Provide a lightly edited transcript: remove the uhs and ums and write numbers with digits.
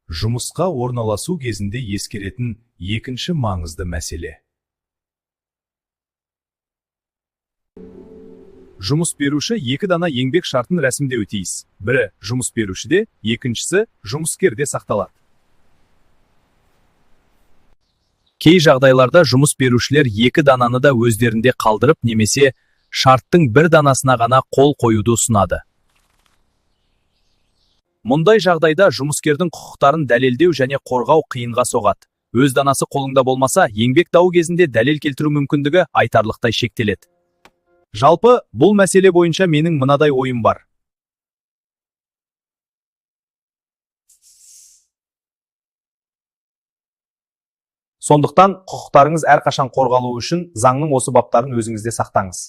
Жұмысқа орналасу кезінде ескеретін екінші маңызды мәселе. Жұмыс беруші екі дана еңбек шартын рәсімдеуі тиіс. Бірі жұмыс берушіде, екіншісі жұмыскерде сақталады. Кей жағдайларда жұмыс берушілер екі дананы да өздерінде қалдырып, немесе шарттың бір данасына ғана қол қоюды ұсынады. Мұндай жағдайда жұмыскердің құқықтарын дәлелдеу және қорғау қиынға соғады. Өз данасы қолыңда болмаса, еңбек дауы кезінде дәлел келтіру мүмкіндігі айтарлықтай шектеледі. Жалпы, бұл мәселе бойынша менің мынадай ойым бар. Сондықтан, құқықтарыңыз әрқашан қорғалуы үшін заңның осы баптарын өзіңізде сақтаңыз.